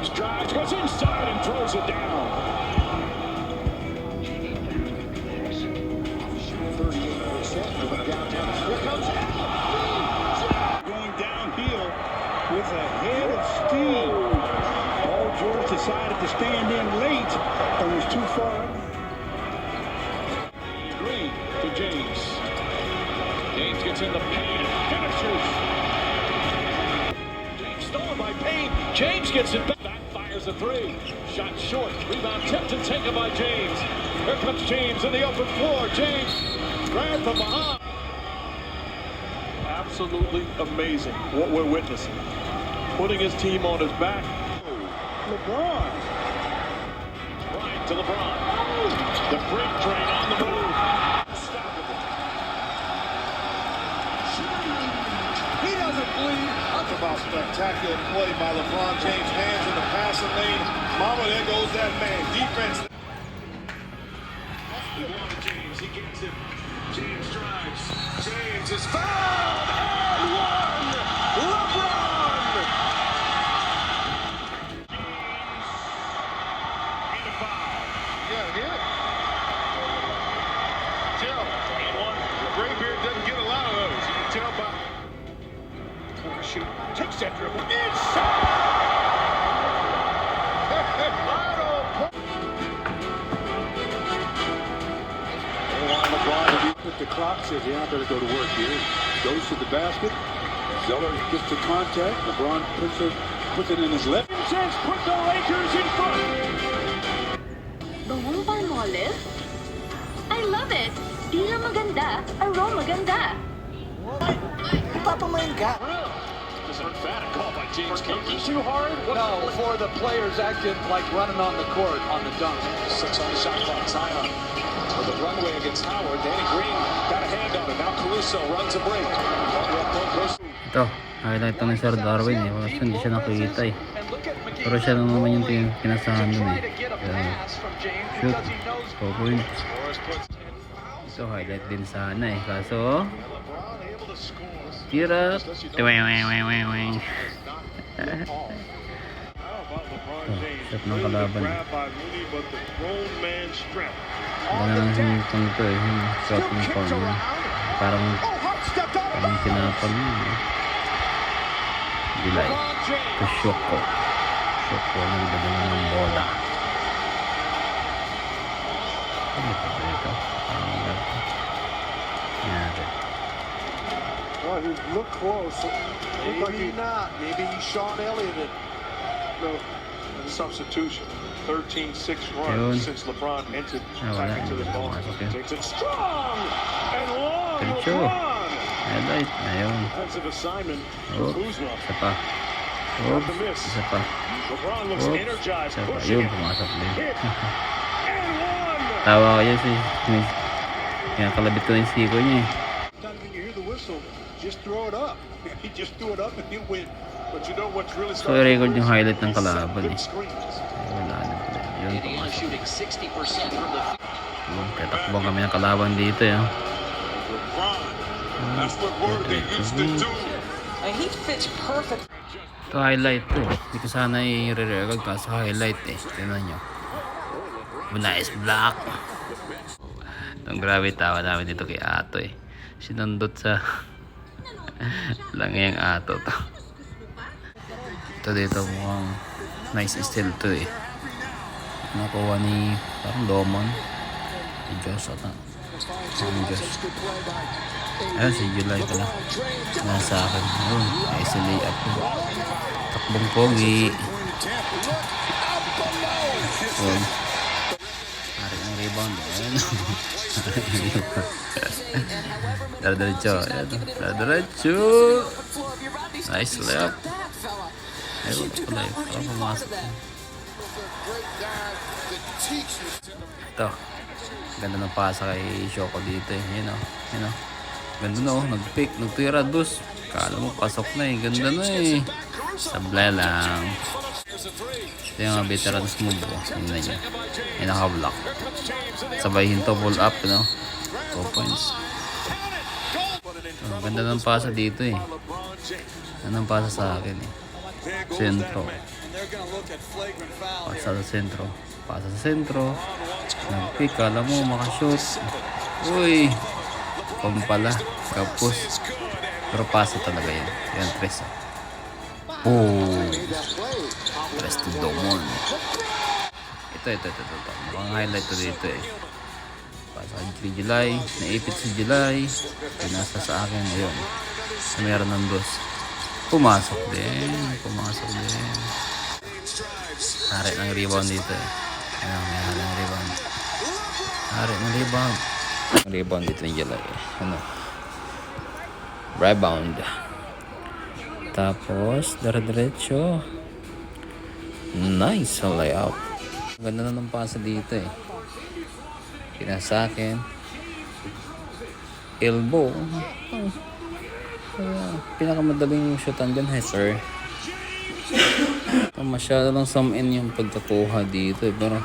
James drives, goes inside and throws it down. 38% going downtown. Here comes Al. Going downhill with a head of steam. Paul George decided to stand in late and was too far. Green to James. James gets in the paint and finishes. James stolen by Payne. James gets it back. Backfires a three. Shot short. Rebound tipped and taken by James. Here comes James in the open floor. James grabbed from behind. Absolutely amazing what we're witnessing. Putting his team on his back. LeBron. Right to LeBron. The freight train on the move. He doesn't bleed. Talk about spectacular play by LeBron James. Hands in the passing lane. Mama, there goes that man. Defense. James, he gets it. James drives. James is fouled and one. LeBron. And a foul. Yeah, hit it. Tell. And one. Graybeard doesn't get a lot of those. You can tell by. Shoot. Takes that dribble. Inside. But the clock says, yeah, I better go to work here. Goes to the basket. Zeller gets the contact. LeBron puts it in his left. Says put the Lakers in front. Bawang Palmolive? I love it! Di lang maganda, aroma maganda. Ipapamain ka. This is an emphatic call by James Kemp. Too hard? No, for the players acting like running on the court on the dunk. 6 on the shot clock. Zion with the runway against Howard. Danny Green got a hand on it. Now Caruso runs a break. Ito, highlight to ni Sir Darwin eh. Kasi hindi siya nakikita eh. Pero siya na naman yung pinasahan dun eh. Shoot. 4 points. Ito, highlight din sana eh. Kaso, tira. Tiweng. Shot ng kalaban eh. Ganda lang yung ito eh. Yung shot ng form. Parang tinapal yun eh. Dilay. Ito Shoko. Shoko nagdadala ng bola. Ano pa ba ito? Parang nagdadala. Nangyari. Well, he looked close. Maybe not. Maybe Sean Elliott. No, substitution. 13-6 run since LeBron entered back into the ball. Takes it strong and long. Diretso. Highlight. Ayun. Defensive assignment. Oh, Kuzma. isa pa. Oops, isa pa. LeBron looks Oops, energized. isa pa. Pushing Yun, it. pumasok din. Hit and one. Tawa ko yun si kaya kalabit ko yung siko niya eh. Sometimes when you hear the whistle, just throw it up. He just threw it up and he went. But you know what's really So i-record yung highlight ng He set kalaban good eh. screens. Ay, wala na pala. Yun, pumasok. shooting 60% from the Yun, kaya takbong kami ng kalaban dito eh. LeBron. That's what Worthy used to do. he fits perfect. Ito highlight to eh. Hindi ko sana i-re-record kaso highlight eh. Tignan nyo. Nice block. Itong grabe tawa namin dito kay Ato eh. Sinundot sa langiyang Ato to. Ito dito mukhang nice steal to eh. Nakuha ni parang Domon. Si Josh ata. Josh. Ayun si July pala. Nasa akin. Ayun. Nice layup po. Takbong pogi. Ayun. Hari ng rebound. Ayun. Dadiretso. Dadiretso. Nice layup. Ayun pala yun. Parang pumasok. Ito. Ganda ng pasa kay Shoko dito eh. Yun o. Yun o. Ganda na o. Nag-pick. Nagtira dos. Kala mo pasok na eh. Ganda na eh. Sablay lang. Ito yung mga veterans move o. Yun na yun. Yung naka-block. Sabay hinto pull up. No? 2 points. Oh, ganda ng pasa dito eh. Ganda ng pasa sa akin eh. Sentro. they're going to look at flagrant foul Pasa here. sa sentro. Pasa sa sentro. Nag-pick. Alam mo, makashoot. Uy. Kung pala. Kapos. Pero pasa talaga yan. Yan, tres. Oh. Tres to Domon. Ito. Mukhang highlight to dito eh. Pasa kay July. Naipit si July. Pinasa sa akin. Ayun. Meron ng dos. Pumasok din. Hari ng rebound dito eh. Ayan, may hari ng rebound. Rebound dito ni July eh. Ano? Rebound. Tapos, diretso. Nice layup. Ganda na ng pasa dito eh. Pinasa akin. Elbow. Pinakamadaling shootan dyan, sir. Masyado lang sum in yung pagkakuha dito eh. Pero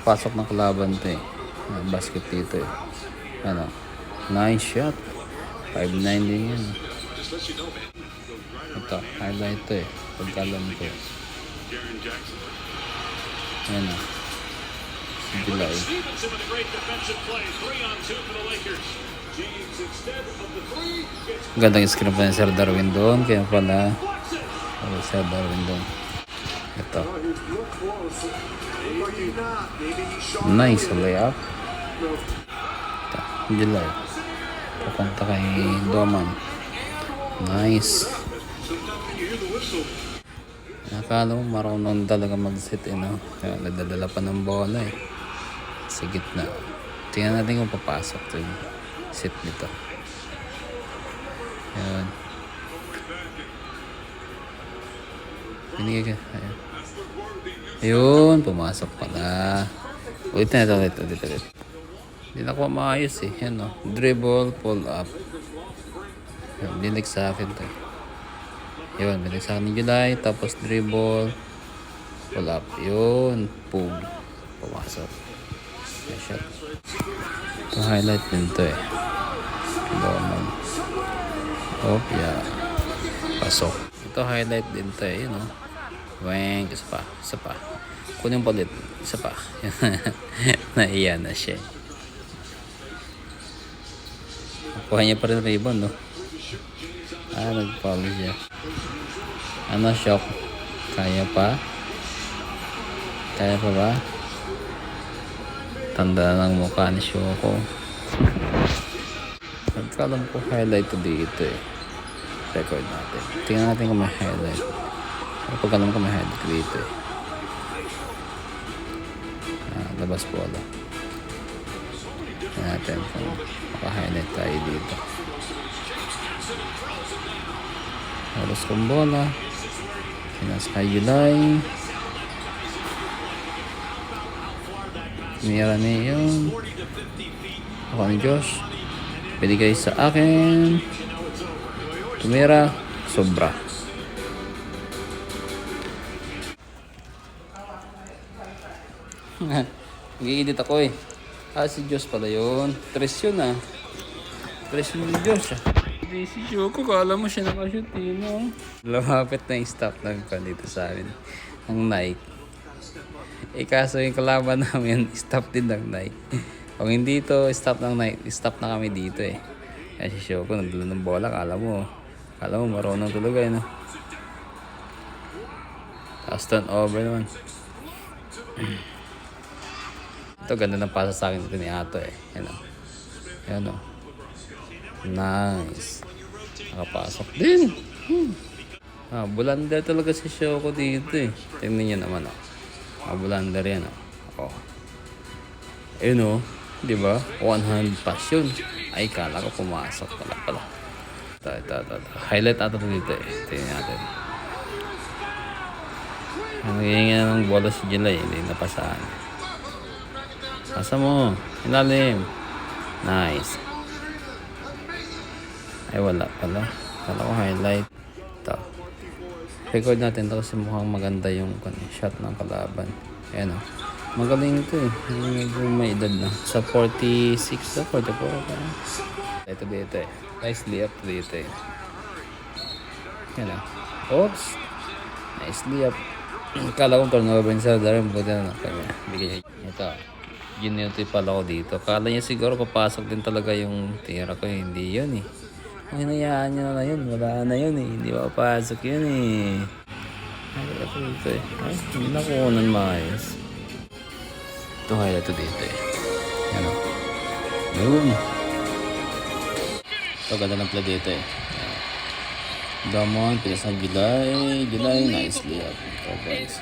pasok ng kalaban to eh. Basket dito eh. Ano? Nice shot. 5'9 din yan. Ito, highlight to eh. Pagkalam ko. Ayan na. July. Gandang screen pa ni Sir Darwin doon. Kaya pala Sir Darwin doon. Ito. Nice layup. Ito. July. Papunta kay Doman. Nice. Nakala mo marunong talaga mag-sit eh, no? Kaya nadadala pa ng bola eh. Sa gitna. Tingnan natin kung papasok to yung sit nito. Ayan. Binigay ka. Ayan. Ayun, pumasok pala. Ulit. Hindi na ko maayos eh. Ayan, no? Dribble, pull up. Ayan, binig sa akin to. Yun, binig sa akin ni July. Tapos dribble, pull up. Yun, boom. Pumasok. Ayan, shot. Ito highlight din to eh. Doman. Oh, yeah. Pasok. Ito highlight din to eh, no? Weng, isa pa. Kunin palit, isa pa. Naiya na siya. Kuha niya pa rin ribbon, no? Nag-foul siya. Ano, shock? Kaya pa ba? Tanda ng mukha ni Shoko. Nagkalam ko highlight to dito eh. Record natin. Tingnan natin kung may highlight. Pagkalam ko may highlight dito eh. Labas po ala. Tingnan natin kung maka-highlight tayo dito. Halos kong bola. Pinas kay July. Mira niya yun. Ako ni Josh. Binigay sa akin. Tumira. Sobra. Nag-i-edit ako eh. Si Josh pala yun. Tres yun ah. Tres yun ni Josh ah. Hindi si Shoko, kala mo siya nakashoot yun, no? Lumapit na yung stop ng dito sa amin. Ang Nike. Kaso yung kalaban namin, stop din ng Nike. Kung hindi ito, stop ng Nike, stop na kami dito eh. Kaya si Shoko, nagdala ng bola, kala mo marunong talaga eh, no? Tapos turnover naman. Ito, ganda ng pasa sa akin dito ni Ato eh. Yan o. Nice. Nakapasok din. Bulander talaga si Shoko dito eh. Tingnan niyo naman bulander yan Ayun diba? One hand pass yun. Ay, kala ko pumasok pala. Ito. Highlight ata dito eh. Tingnan natin. Nangyayang ng bola si July. Hindi napasaan. Pasa mo. Ilalim. Nice. Ay, wala pala. Kala ko highlight. Ito. Record natin ito kasi mukhang maganda yung shot ng kalaban. Ayan magaling ito eh. Medyo may edad na. Sa 46 na, 44 Ito dito eh. Nicely up dito eh. Ayan Oops. Nicely up. Kala ko turnover niya sa Darren, buti na kanya. Bigay ito. Ginito pala ko dito. Kala niya siguro papasok din talaga yung tira ko. Hindi yun eh. Ang hinayaan niya na yun. Wala na yun eh. Hindi papasok yun eh. Ay, ako dito eh. Ay, hindi na kukunan maayos. Ito highlight to dito eh. Yan o. Yun. Ito ganda ng play dito eh. Damon, pinasang July. Nicely up. Ito guys.